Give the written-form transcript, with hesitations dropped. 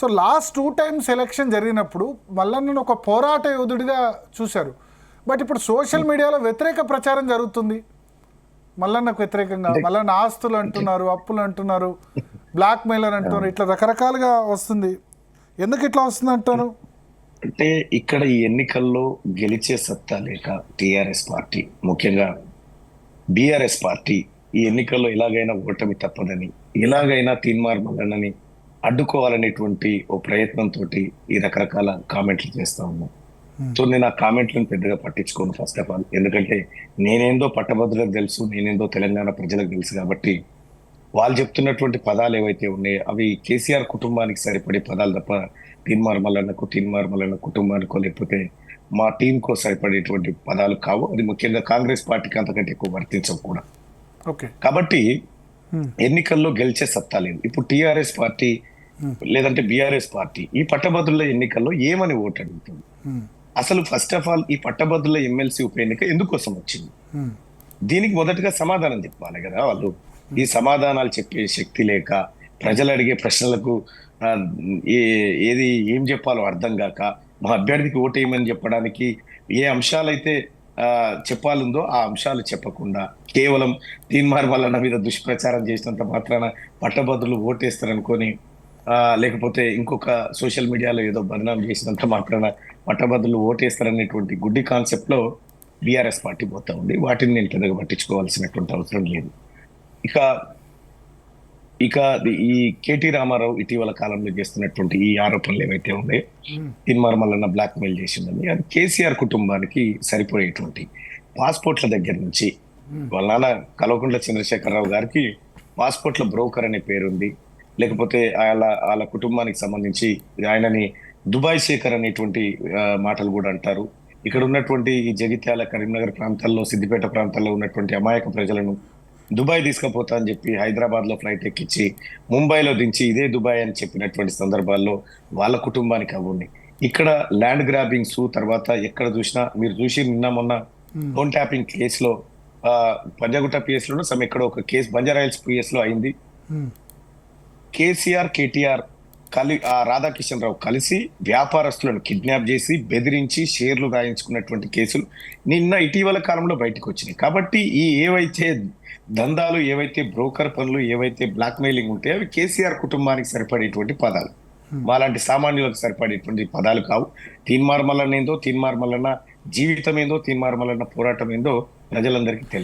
So last 2 times election జరిగినప్పుడు మల్లన్నను ఒక పోరాట యోధుడిగా చూశారు. బట్ ఇప్పుడు సోషల్ మీడియాలో వ్యతిరేక ప్రచారం జరుగుతుంది. మల్లన్నకు వ్యతిరేకంగా మల్లన్న ఆస్తులు అంటున్నారు, అప్పులు అంటున్నారు, బ్లాక్ మెయిలర్ అంటున్నారు, ఇట్లా రకరకాలుగా వస్తుంది. ఎందుకు ఇట్లా వస్తుంది అంటారు? అంటే ఇక్కడ ఈ ఎన్నికల్లో గెలిచే సత్తా లేక టిఆర్ఎస్ పార్టీ, ముఖ్యంగా బిఆర్ఎస్ పార్టీ ఈ ఎన్నికల్లో ఎలాగైనా ఓటమి తప్పదని, ఎలాగైనా తీన్మార్ మల్లన్నని అడ్డుకోవాలనేటువంటి ఓ ప్రయత్నంతో ఈ రకరకాల కామెంట్లు చేస్తా ఉన్నాం. సో నేను ఆ కామెంట్లను పెద్దగా పట్టించుకోను ఫస్ట్ ఆఫ్ ఆల్. ఎందుకంటే నేనేందో పట్టభద్రులకు తెలుసు, నేనేందో తెలంగాణ ప్రజలకు తెలుసు కాబట్టి వాళ్ళు చెప్తున్నటువంటి పదాలు ఏవైతే ఉన్నాయో అవి కేసీఆర్ కుటుంబానికి సరిపడే పదాలు తప్ప తీన్మార్ మల్లన్న కుటుంబానికో లేకపోతే మా టీంకో సరిపడేటువంటి పదాలు కావు. అది ముఖ్యంగా కాంగ్రెస్ పార్టీకి అంతకంటే ఎక్కువ వర్తించవు కూడా. ఓకే, కాబట్టి ఎన్నికల్లో గెలిచే సత్తా లేదు. ఇప్పుడు టిఆర్ఎస్ పార్టీ లేదంటే బిఆర్ఎస్ పార్టీ ఈ పట్టభద్రుల ఎన్నికల్లో ఏమని ఓటు అడుగుతుంది? అసలు ఫస్ట్ ఆఫ్ ఆల్ ఈ పట్టభద్రుల ఎమ్మెల్సీ ఉప ఎన్నిక ఎందుకోసం వచ్చింది? దీనికి మొదటగా సమాధానం చెప్పాలి కదా వాళ్ళు. ఈ సమాధానాలు చెప్పే శక్తి లేక, ప్రజలు అడిగే ప్రశ్నలకు ఏది ఏం చెప్పాలో అర్థం కాక, మా అభ్యర్థికి ఓటేయమని చెప్పడానికి ఏ అంశాలైతే చెప్పాలందో ఆ అంశాలు చెప్పకుండా కేవలం తీన్మార్ మల్లన్న మీద దుష్ప్రచారం చేసినంత మాత్రాన పట్టభద్రులు ఓటేస్తారనుకొని, లేకపోతే ఇంకొక సోషల్ మీడియాలో ఏదో బదనాం చేసినంత మాత్రాన పట్టభద్రులు ఓటేస్తారనేటువంటి గుడ్డి కాన్సెప్ట్ లో బీఆర్ఎస్ పార్టీ పోతా ఉంది. వాటిని నేను పెద్దగా పట్టించుకోవాల్సినటువంటి అవసరం లేదు. ఇక ఇక ఈ కేటీ రామారావు ఇటీవల కాలంలో చేస్తున్నటువంటి ఈ ఆరోపణలు ఏవైతే ఉన్నాయో, తీన్మార్ మల్లన్న బ్లాక్ మెయిల్ చేసిందని, అది కేసీఆర్ కుటుంబానికి సరిపోయేటువంటి పాస్పోర్ట్ల దగ్గర నుంచి వాళ్ళ నాన్న కల్వకుంట్ల చంద్రశేఖరరావు గారికి పాస్పోర్ట్ల బ్రోకర్ అనే పేరుంది. లేకపోతే వాళ్ళ కుటుంబానికి సంబంధించి ఆయనని దుబాయ్ శేఖర్ అనేటువంటి మాటలు కూడా అంటారు. ఇక్కడ ఉన్నటువంటి ఈ జగిత్యాల, కరీంనగర్ ప్రాంతాల్లో, సిద్దిపేట ప్రాంతాల్లో ఉన్నటువంటి అమాయక ప్రజలను దుబాయ్ తీసుకుపోతా అని చెప్పి హైదరాబాద్ లో ఫ్లైట్ ఎక్కించి ముంబైలో దించి ఇదే దుబాయ్ అని చెప్పినటువంటి సందర్భాల్లో వాళ్ళ కుటుంబానికి అవ్వండి. ఇక్కడ ల్యాండ్ గ్రాబింగ్స్ తర్వాత ఎక్కడ చూసినా మీరు చూసి నిన్న మొన్న ఫోన్ ట్యాపింగ్ కేసులో పంజాగుట్ట పిఎస్ లోనూ ఎక్కడో ఒక కేసు బంజారాయిల్స్ పిఎస్ లో అయింది. కేసీఆర్, కేటీఆర్ రాధాకిషన్ రావు కలిసి వ్యాపారస్తులను కిడ్నాప్ చేసి బెదిరించి షేర్లు రాయించుకున్నటువంటి కేసులు నిన్న ఇటీవల కాలంలో బయటకు వచ్చినాయి. కాబట్టి ఈ ఏవైతే దందాలు, ఏవైతే బ్రోకర్ పనులు, ఏవైతే బ్లాక్ మెయిలింగ్ ఉంటాయో అవి కేసీఆర్ కుటుంబానికి సరిపడేటువంటి పదాలు, మాలాంటి సామాన్యులకు సరిపడేటువంటి పదాలు కావు. తీన్మార్ మల్లన్న ఏందో, తీన్మార్ మల్లన్న జీవితం ఏందో, తీన్మార్ మల్లన్న పోరాటం ఏందో ప్రజలందరికీ తెలుసు.